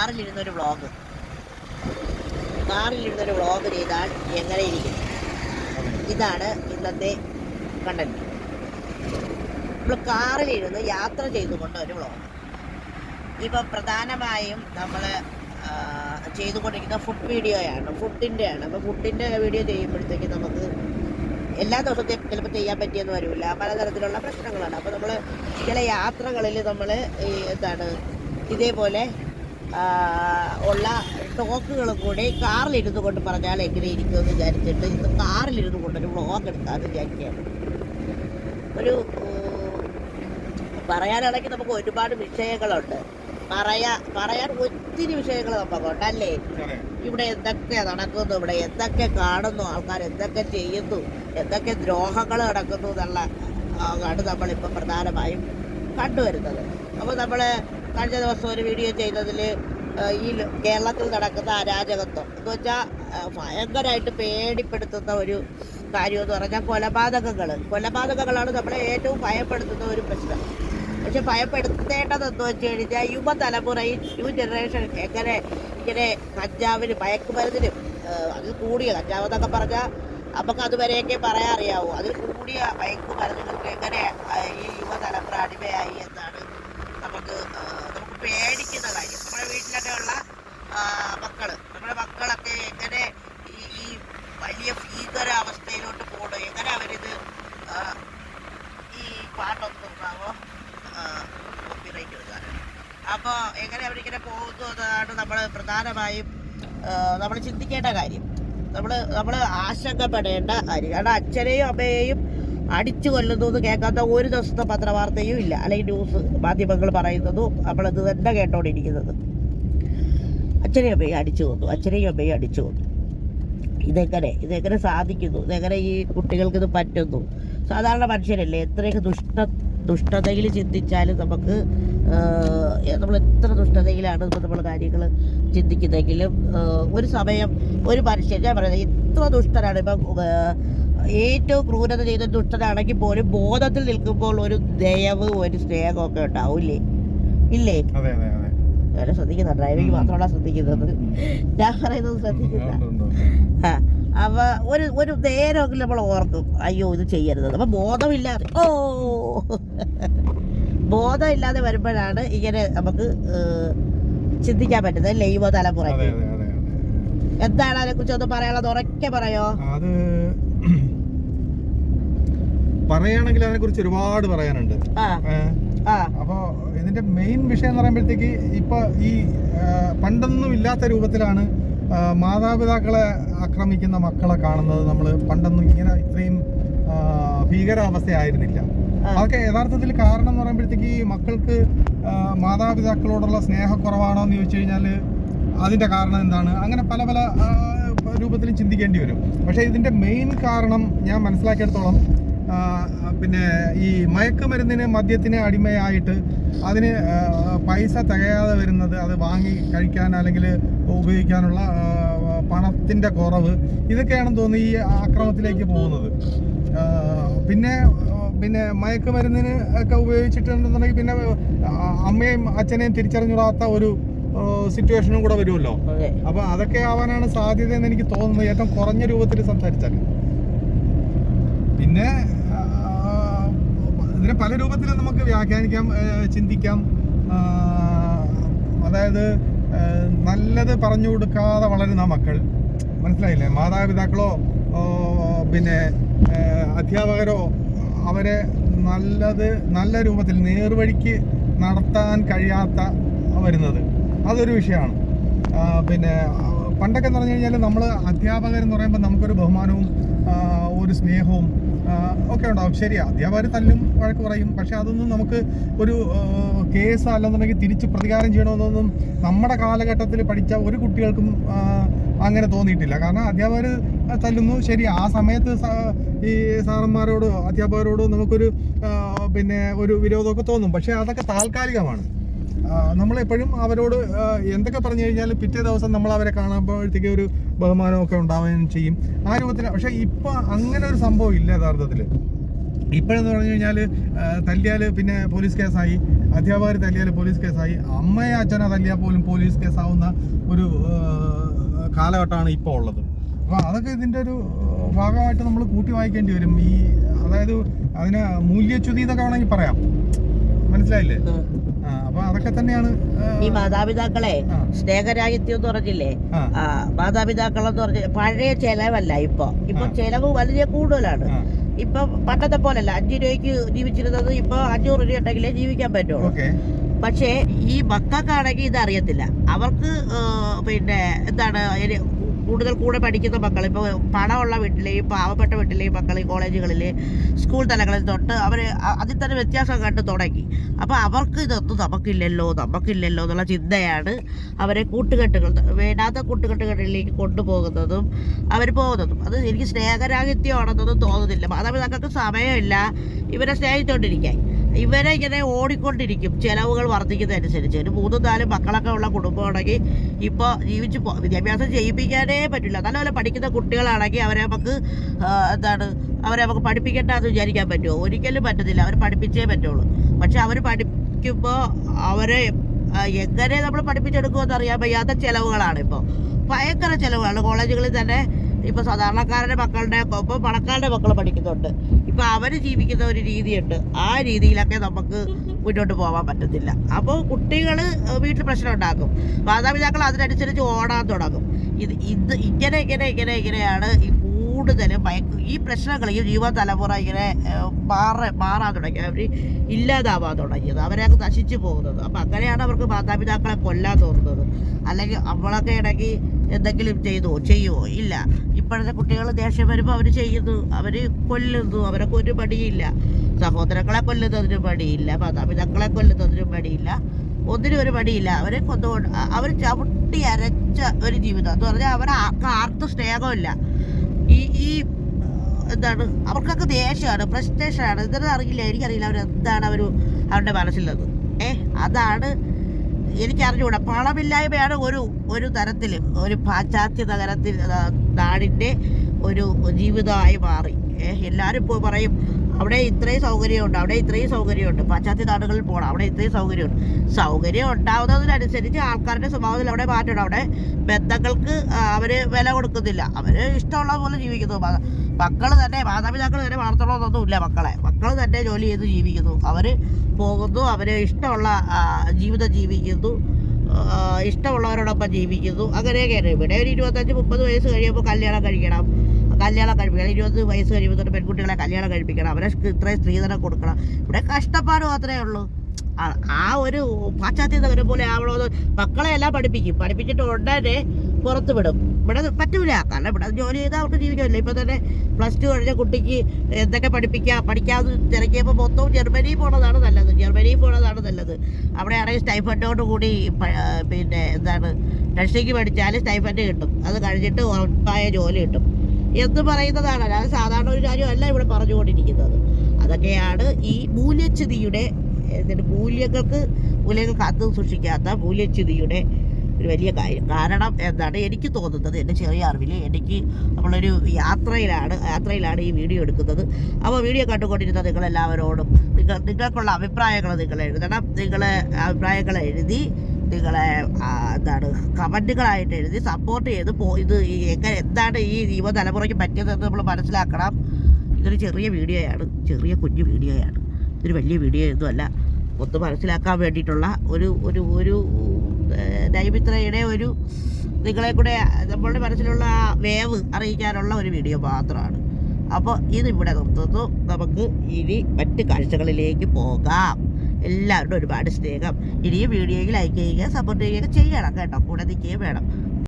കാറിലിരുന്നൊരു vlog ചെയ്താൽ എങ്ങനെ ഇരിക്കും? ഇതാണ് ഇന്നത്തെ കണ്ടന്റ്. നമ്മൾ കാറിലിരുന്ന് യാത്ര ചെയ്തുകൊണ്ട് ഒരു വ്ളോഗ്. ഇപ്പം പ്രധാനമായും നമ്മൾ ചെയ്തുകൊണ്ടിരിക്കുന്ന ഫുഡ് വീഡിയോയാണ്, ഫുഡിൻ്റെയാണ്. അപ്പോൾ ഫുഡിൻ്റെ വീഡിയോ ചെയ്യുമ്പോഴത്തേക്ക് നമുക്ക് എല്ലാ ദിവസത്തെയും ചിലപ്പോൾ ചെയ്യാൻ പറ്റിയെന്ന് വരില്ല, പലതരത്തിലുള്ള പ്രശ്നങ്ങളാണ്. അപ്പോൾ നമ്മൾ ചില യാത്രകളിൽ നമ്മൾ ഇതേപോലെ ഉള്ള ടോക്കുകളും കൂടി കാറിലിരുന്ന് കൊണ്ട് പറഞ്ഞാൽ എങ്ങനെ ഇരിക്കുമെന്ന് വിചാരിച്ചിട്ട് ഇന്ന് കാറിലിരുന്ന് കൊണ്ടൊരു വ്ളോഗ് എടുക്കാമെന്ന് വിചാരിക്കുകയാണ്. പറയാനാണെങ്കിൽ നമുക്ക് ഒരുപാട് വിഷയങ്ങളുണ്ട്, പറയാൻ ഒത്തിരി വിഷയങ്ങൾ നമുക്കുണ്ട് അല്ലേ? ഇവിടെ എന്തൊക്കെ നടക്കുന്നു, ഇവിടെ എന്തൊക്കെ കാണുന്നു, ആൾക്കാർ എന്തൊക്കെ ചെയ്യുന്നു, എന്തൊക്കെ ദ്രോഹങ്ങൾ നടക്കുന്നു എന്നുള്ള ആണ് നമ്മളിപ്പം പ്രധാനമായും കണ്ടുവരുന്നത്. അപ്പോൾ നമ്മൾ കഴിഞ്ഞ ദിവസം ഒരു വീഡിയോ ചെയ്തതിൽ ഈ കേരളത്തിൽ നടക്കുന്ന അരാജകത്വം എന്ന് വെച്ചാൽ ഭയങ്കരമായിട്ട് പേടിപ്പെടുത്തുന്ന ഒരു കാര്യമെന്ന് പറഞ്ഞാൽ കൊലപാതകങ്ങളാണ് നമ്മളെ ഏറ്റവും ഭയപ്പെടുത്തുന്ന ഒരു പ്രശ്നം. പക്ഷെ ഭയപ്പെടുത്തേണ്ടതെന്ന് വെച്ച് കഴിഞ്ഞാൽ യുവതലമുറയിൽ ന്യൂ ജനറേഷൻ ഇങ്ങനെ കഞ്ചാവിനും മയക്കുമരുന്നിനും അതിൽ കൂടിയ കഞ്ചാവ് എന്നൊക്കെ പറഞ്ഞാൽ നമുക്ക് അതുവരെയൊക്കെ പറയാൻ അറിയാവൂ, അതിൽ കൂടിയ മയക്കുമരുന്നുകൾക്ക് എങ്ങനെ ഈ യുവതലമുറ അടിമയായി എന്നാണ് നമുക്ക് പേടിക്കുന്ന കാര്യം. നമ്മുടെ വീട്ടിലൊക്കെ ഉള്ള നമ്മുടെ മക്കളൊക്കെ എങ്ങനെ ഈ വലിയ ഭീകര അവസ്ഥയിലോട്ട് പോകണം, എങ്ങനെ അവരിത് ഈ പാട്ടൊന്നും നോക്കാമോ കോപ്പിറൈറ്റ് എടുക്കാനാണ്. അപ്പോൾ എങ്ങനെ അവരിങ്ങനെ പോകുന്നു എന്നതാണ് നമ്മൾ പ്രധാനമായും നമ്മൾ ചിന്തിക്കേണ്ട കാര്യം, നമ്മൾ ആശങ്കപ്പെടേണ്ട കാര്യം. കാരണം അച്ഛനെയും അമ്മയെയും അടിച്ചു കൊല്ലുന്നു എന്ന് കേൾക്കാത്ത ഒരു ദിവസത്തെ പത്രവാർത്തയും ഇല്ല, അല്ലെങ്കിൽ ന്യൂസ് മാധ്യമങ്ങൾ പറയുന്നതും നമ്മളിത് തന്നെ കേട്ടോണ്ടിരിക്കുന്നത്. അച്ഛനെയും അമ്മയും അടിച്ചു കൊന്നു. ഇതെങ്ങനെ സാധിക്കുന്നു? ഇതെങ്ങനെ ഈ കുട്ടികൾക്ക് ഇത് പറ്റുന്നു? സാധാരണ മനുഷ്യരല്ലേ, എത്രയൊക്കെ ദുഷ്ടതയിൽ ചിന്തിച്ചാലും നമുക്ക് നമ്മൾ എത്ര ദുഷ്ടതയിലാണ് ഇപ്പോൾ നമ്മൾ കാര്യങ്ങൾ ചിന്തിക്കുന്നെങ്കിലും ഒരു സമയം ഒരു മനുഷ്യൻ, ഞാൻ പറയുന്നത് ഇത്ര ദുഷ്ടനാണ്, ഇപ്പം ഏറ്റവും ക്രൂരത ചെയ്ത ദുഷ്ടനാണെങ്കിൽ പോലും ബോധത്തിൽ നിൽക്കുമ്പോൾ ഒരു ദയവ്, ഒരു സ്നേഹമൊക്കെ ഉണ്ടാവില്ലേ? ഇല്ലേ? ഞാൻ ശ്രദ്ധിക്കുന്ന ഡ്രൈവിംഗ് മാത്രമല്ല ശ്രദ്ധിക്കുന്നത്, ഞാൻ പറയുന്നത് ശ്രദ്ധിക്കുന്ന. അപ്പോൾ ഒരു നേരമെങ്കിലും നമ്മൾ ഓർക്കും, അയ്യോ ഇത് ചെയ്യരുത്. അപ്പം ബോധമില്ലാതെ വരുമ്പോഴാണ് ഇങ്ങനെ നമുക്ക് ചിന്തിക്കാൻ പറ്റുന്നത് അല്ലേ? യുവതലമുറയ്ക്ക് എന്താണ് അതിനെക്കുറിച്ച് ഒന്ന് പറയാനുള്ളത്? ഉറക്കെ പറയോ. അത് പറയുകയാണെങ്കിൽ അതിനെ കുറിച്ച് ഒരുപാട് പറയാനുണ്ട്. അപ്പൊ ഇതിന്റെ മെയിൻ വിഷയം എന്ന് പറയുമ്പോഴത്തേക്ക് ഇപ്പൊ ഈ പണ്ടൊന്നും ഇല്ലാത്ത രൂപത്തിലാണ് മാതാപിതാക്കളെ ആക്രമിക്കുന്ന മക്കളെ കാണുന്നത്. നമ്മൾ പണ്ടൊന്നും ഇത്രയും ഭീകരാവസ്ഥയായിരുന്നില്ല. അതൊക്കെ യഥാർത്ഥത്തിൽ കാരണം എന്ന് പറയുമ്പോഴത്തേക്ക് ഈ മക്കൾക്ക് മാതാപിതാക്കളോടുള്ള സ്നേഹക്കുറവാണോ എന്ന് ചോദിച്ചു കഴിഞ്ഞാൽ അതിന്റെ കാരണം എന്താണ്? അങ്ങനെ പല രൂപത്തിലും ചിന്തിക്കേണ്ടി വരും. പക്ഷേ ഇതിന്റെ മെയിൻ കാരണം ഞാൻ മനസ്സിലാക്കിയെടുത്തോളം പിന്നെ ഈ മയക്കുമരുന്നിന്, മദ്യത്തിന് അടിമയായിട്ട് അതിന് പൈസ തികയാതെ വരുന്നത്, അത് വാങ്ങി കഴിക്കാൻ അല്ലെങ്കിൽ ഉപയോഗിക്കാനുള്ള പണത്തിൻ്റെ കുറവ്, ഇതൊക്കെയാണെന്ന് തോന്നുന്നു ഈ ആക്രമണത്തിലേക്ക് പോകുന്നത്. പിന്നെ മയക്കുമരുന്നിന് ഒക്കെ ഉപയോഗിച്ചിട്ടുണ്ടെന്നുണ്ടെങ്കിൽ പിന്നെ അമ്മയും അച്ഛനെയും തിരിച്ചറിഞ്ഞൂടാത്ത ഒരു സിറ്റുവേഷനും കൂടെ വരുമല്ലോ. അപ്പോൾ അതൊക്കെ ആവാനാണ് സാധ്യത എന്ന് എനിക്ക് തോന്നുന്നത്, ഏറ്റവും കുറഞ്ഞ രൂപത്തിൽ സംസാരിച്ചാൽ. പിന്നെ ഇതിനെ പല രൂപത്തിലും നമുക്ക് വ്യാഖ്യാനിക്കാം, ചിന്തിക്കാം. അതായത് നല്ലത് പറഞ്ഞു കൊടുക്കാതെ വളരുന്ന മക്കൾ, മനസ്സിലായില്ലേ? മാതാപിതാക്കളോ പിന്നെ അധ്യാപകരോ അവരെ നല്ല രൂപത്തിൽ നേർവഴിക്ക് നടത്താൻ കഴിയാത്ത വരുന്നത്, അതൊരു വിഷയമാണ്. പിന്നെ പണ്ടൊക്കെ എന്ന് പറഞ്ഞു കഴിഞ്ഞാൽ നമ്മൾ അധ്യാപകരെന്ന് പറയുമ്പോൾ നമുക്കൊരു ബഹുമാനവും ഒരു സ്നേഹവും ഒക്കെ ഉണ്ടാവും. ശരിയാ, അധ്യാപകർ തല്ലും വഴക്ക് പറയും, പക്ഷെ അതൊന്നും നമുക്ക് ഒരു കേസ് അല്ലെന്നുണ്ടെങ്കിൽ തിരിച്ച് പ്രതികാരം ചെയ്യണമെന്നൊന്നും നമ്മുടെ കാലഘട്ടത്തിൽ പഠിച്ച ഒരു കുട്ടികൾക്കും അങ്ങനെ തോന്നിയിട്ടില്ല. കാരണം അധ്യാപകർ തല്ലുന്നു, ശരി, ആ സമയത്ത് ഈ സാറന്മാരോടോ അധ്യാപകരോടോ നമുക്കൊരു പിന്നെ ഒരു വിരോധമൊക്കെ തോന്നും. പക്ഷെ അതൊക്കെ താൽക്കാലികമാണ്. നമ്മളെപ്പോഴും അവരോട് എന്തൊക്കെ പറഞ്ഞു കഴിഞ്ഞാലും പിറ്റേ ദിവസം നമ്മൾ അവരെ കാണുമ്പോഴത്തേക്ക് ഒരു ബഹുമാനമൊക്കെ ഉണ്ടാവുകയും ചെയ്യും ആ രൂപത്തിൽ. പക്ഷെ ഇപ്പൊ അങ്ങനെ ഒരു സംഭവം ഇല്ല യഥാർത്ഥത്തിൽ. ഇപ്പോഴെന്ന് പറഞ്ഞു കഴിഞ്ഞാൽ തല്ലിയാൽ പിന്നെ പോലീസ് കേസായി, അധ്യാപകർ തല്ലിയാൽ പോലീസ് കേസായി, അമ്മയെ അച്ഛനെ തല്ലിയാൽ പോലും പോലീസ് കേസാവുന്ന ഒരു കാലഘട്ടമാണ് ഇപ്പോൾ ഉള്ളത്. അപ്പോൾ അതൊക്കെ ഇതിൻ്റെ ഒരു ഭാഗമായിട്ട് നമ്മൾ കൂട്ടി വായിക്കേണ്ടി വരും. അതായത് അതിന് മൂല്യച്യുതി എന്നൊക്കെ വേണമെങ്കിൽ പറയാം. മനസ്സിലായില്ലേ? അപ്പൊ അതൊക്കെ തന്നെയാണ് ഈ മാതാപിതാക്കളെ സ്നേഹരാഹിത്യം എന്ന് പറഞ്ഞില്ലേ, മാതാപിതാക്കളെന്ന് പറഞ്ഞ പഴയ ചെലവല്ല. ഇപ്പൊ ചെലവ് വലിയ കൂടുതലാണ്. ഇപ്പൊ പണ്ടത്തെ പോലല്ല 5 രൂപയ്ക്ക് ജീവിച്ചിരുന്നത് ഇപ്പൊ 500 രൂപ ഉണ്ടെങ്കിലേ ജീവിക്കാൻ പറ്റുള്ളൂ. പക്ഷേ ഈ മക്കൾക്കാണെങ്കിൽ ഇത് അറിയത്തില്ല. അവർക്ക് പിന്നെ എന്താണ് കൂടുതൽ കൂടെ പഠിക്കുന്ന മക്കൾ, ഇപ്പോൾ പണമുള്ള വീട്ടിലെയും പാവപ്പെട്ട വീട്ടിലെയും മക്കൾ കോളേജുകളിൽ സ്കൂൾ തലങ്ങളിൽ തൊട്ട് അവർ അതിൽ തന്നെ വ്യത്യാസം കണ്ട് തുടങ്ങി. അപ്പോൾ അവർക്ക് ഇതൊന്നും നമുക്കില്ലല്ലോ എന്നുള്ള ചിന്തയാണ് അവരെ വേണ്ടാത്ത കൂട്ടുകെട്ടുകളിലേക്ക് കൊണ്ടുപോകുന്നതും അവർ പോകുന്നതും. അത് എനിക്ക് സ്നേഹരാഹിത്യമാണെന്നൊന്നും തോന്നുന്നില്ല. മാതാപിതാക്കൾക്ക് സമയമില്ല ഇവരെ സ്നേഹിച്ചുകൊണ്ടിരിക്കാൻ. ഇവരെ ഇങ്ങനെ ഓടിക്കൊണ്ടിരിക്കും ചെലവുകൾ വർദ്ധിക്കുന്നതനുസരിച്ച്. ഒരു 3-4 മക്കളൊക്കെ ഉള്ള കുടുംബമാണെങ്കിൽ ഇപ്പോൾ വിദ്യാഭ്യാസം ചെയ്യിപ്പിക്കാനേ പറ്റില്ല. നല്ലപോലെ പഠിക്കുന്ന കുട്ടികളാണെങ്കിൽ അവരെ നമുക്ക് പഠിപ്പിക്കേണ്ടെന്ന് വിചാരിക്കാൻ പറ്റുമോ? ഒരിക്കലും പറ്റത്തില്ല. അവർ പഠിപ്പിച്ചേ പറ്റുള്ളൂ. പക്ഷെ അവർ പഠിപ്പിക്കുമ്പോൾ അവരെ എങ്ങനെ നമ്മൾ പഠിപ്പിച്ചെടുക്കുമെന്ന് അറിയാൻ വയ്യാത്ത ചിലവുകളാണ്. ഇപ്പോൾ ഭയങ്കര ചിലവുകളാണ്. കോളേജുകളിൽ തന്നെ ഇപ്പോൾ സാധാരണക്കാരുടെ മക്കളുടെ ഒപ്പം പണക്കാരുടെ മക്കൾ പഠിക്കുന്നുണ്ട്. ഇപ്പോൾ അവർ ജീവിക്കുന്ന ഒരു രീതിയുണ്ട്. ആ രീതിയിലൊക്കെ നമുക്ക് മുന്നോട്ട് പോകാൻ പറ്റത്തില്ല. അപ്പോൾ കുട്ടികൾ വീട്ടിൽ പ്രശ്നം ഉണ്ടാക്കും. മാതാപിതാക്കൾ അതിനനുസരിച്ച് ഓടാൻ തുടങ്ങും. ഇങ്ങനെയാണ് ഈ കൂടുതലും ഈ പ്രശ്നങ്ങൾ ഈ യുവതലമുറ ഇങ്ങനെ മാറാൻ തുടങ്ങി. അവർ ഇല്ലാതാവാൻ തുടങ്ങിയത്, അവരെ നശിച്ചു പോകുന്നത്. അപ്പം അങ്ങനെയാണ് അവർക്ക് മാതാപിതാക്കളെ കൊല്ലാൻ തോന്നുന്നത്. അല്ലെങ്കിൽ നമ്മളൊക്കെ ഇടയ്ക്ക് എന്തെങ്കിലും ചെയ്യുമോ? ഇല്ല. ഇപ്പോഴത്തെ കുട്ടികൾ ദേഷ്യം വരുമ്പോൾ അവർ ചെയ്യുന്നു, അവർ കൊല്ലുന്നു. അവരൊക്കെ ഒരു മടിയില്ല. സഹോദരങ്ങളെ കൊല്ലുന്നതിനും മടിയില്ല, മാതാപിതാക്കളെ കൊല്ലുന്നതിനും മടിയില്ല, ഒന്നിനും ഒരു മടിയില്ല. അവരെ കൊന്നുകൊണ്ട് അവർ ചവിട്ടി അരച്ച ഒരു ജീവിതം എന്ന് പറഞ്ഞാൽ ആർക്കും സ്നേഹമില്ല. ഈ അവർക്കൊക്കെ ദേഷ്യമാണ്, ഫ്രസ്ട്രേഷനാണ്. ഇതൊന്നും അറിയില്ല, എനിക്കറിയില്ല അവരെന്താണ് അവരുടെ മനസ്സിലുള്ളത്. അതാണ് എനിക്കറിഞ്ഞുകൂടാ. പണമില്ലായ്മയാണ് ഒരു തരത്തിൽ ഒരു പാശ്ചാത്യ നാടിൻ്റെ ഒരു ജീവിതമായി മാറി. എല്ലാവരും ഇപ്പോൾ പറയും അവിടെ ഇത്രയും സൗകര്യമുണ്ട്, പാശ്ചാത്യ നാടുകളിൽ പോകണം, അവിടെ ഇത്രയും സൗകര്യം ഉണ്ടാവുന്നതിനനുസരിച്ച് ആൾക്കാരുടെ സ്വഭാവത്തിൽ അവിടെ മാറ്റണം. അവിടെ ബന്ധങ്ങൾക്ക് അവർ വില കൊടുക്കുന്നില്ല. അവർ ഇഷ്ടമുള്ള പോലെ ജീവിക്കുന്നു. മാതാപിതാക്കൾ തന്നെ വളർത്തണമെന്നൊന്നുമില്ല. മക്കൾ തന്നെ ജോലി ചെയ്ത് ജീവിക്കുന്നു. അവർ പോകുന്നു, അവർ ഇഷ്ടമുള്ള ജീവിതം ജീവിക്കുന്നു, ഇഷ്ടമുള്ളവരോടൊപ്പം ജീവിക്കുന്നു. അങ്ങനെയൊക്കെയാണ്. ഇവിടെ ഒരു 25-30 വയസ്സ് കഴിയുമ്പോൾ കല്യാണം കഴിപ്പിക്കണം. 20 വയസ്സ് കഴിയുമ്പോൾ തൊട്ട് പെൺകുട്ടികളെ കല്യാണം കഴിപ്പിക്കണം. അവരെ ഇത്രയും സ്ത്രീധനം കൊടുക്കണം. ഇവിടെ കഷ്ടപ്പാട് മാത്രമേ ഉള്ളൂ. ആ ഒരു പാശ്ചാത്യ നഗരം പോലെ ആവണമെന്ന് മക്കളെ എല്ലാം പഠിപ്പിച്ചിട്ട് ഉടനെ പുറത്ത് വിടും. ഇവിടെ പറ്റൂല. കാരണം ഇവിടെ ജോലി ചെയ്താൽ അവർക്ക് ജീവിക്കാനില്ല. ഇപ്പം തന്നെ +2 കഴിഞ്ഞ കുട്ടിക്ക് എന്തൊക്കെ പഠിക്കാമെന്ന് തിരക്കിയപ്പോൾ മൊത്തവും ജർമ്മനിയിൽ പോണതാണ് നല്ലത്. അവിടെ ആണെങ്കിൽ സ്റ്റൈഫൻഡോട് കൂടി പിന്നെ നഴ്സിംഗ് പഠിച്ചാൽ സ്റ്റൈഫൻഡ് കിട്ടും. അത് കഴിഞ്ഞിട്ട് ഉറപ്പായ ജോലി കിട്ടും എന്ന് പറയുന്നതാണ്. അല്ലാതെ സാധാരണ ഒരു കാര്യമല്ല ഇവിടെ പറഞ്ഞുകൊണ്ടിരിക്കുന്നത്. അതൊക്കെയാണ് ഈ മൂല്യച്യുതിയുടെ മൂല്യങ്ങൾ കാത്തു സൂക്ഷിക്കാത്ത മൂല്യച്യുതിയുടെ ഒരു വലിയ കാര്യം. കാരണം എനിക്ക് തോന്നുന്നത്, എൻ്റെ ചെറിയ അറിവിൽ നമ്മളൊരു യാത്രയിലാണ് ഈ വീഡിയോ എടുക്കുന്നത്. അപ്പോൾ വീഡിയോ കണ്ടുകൊണ്ടിരുന്ന നിങ്ങളെല്ലാവരോടും നിങ്ങൾക്കുള്ള അഭിപ്രായങ്ങൾ നിങ്ങൾ എഴുതണം. അഭിപ്രായങ്ങൾ എഴുതി നിങ്ങളെ കമൻറ്റുകളായിട്ട് എഴുതി സപ്പോർട്ട് ചെയ്ത് ഇത് എന്താണ് ഈ യുവതലമുറയ്ക്ക് പറ്റിയതെന്ന് നമ്മൾ മനസ്സിലാക്കണം. ഇതൊരു ചെറിയ കുഞ്ഞു വീഡിയോയാണ്. ഇതൊരു വലിയ വീഡിയോ ഒന്നുമല്ല. ഒന്ന് മനസ്സിലാക്കാൻ വേണ്ടിയിട്ടുള്ള ഒരു നൈമിത്രയുടെ നിങ്ങളെ കൂടെ നമ്മളുടെ മനസ്സിലുള്ള വേവ് അറിയിക്കാനുള്ള ഒരു വീഡിയോ മാത്രമാണ്. അപ്പോൾ ഇതിവിടെ നിർത്തുന്നു. നമുക്ക് ഇനി മറ്റ് കാഴ്ചകളിലേക്ക് പോകാം. എല്ലാവരുടെ ഒരുപാട് സ്നേഹം. ഇനിയും വീഡിയോയിൽ ലൈക്ക് ചെയ്യുക, സപ്പോർട്ട് ചെയ്യുക ചെയ്യണം കേട്ടോ. കൂടെ നിൽക്കുകയും വേണം.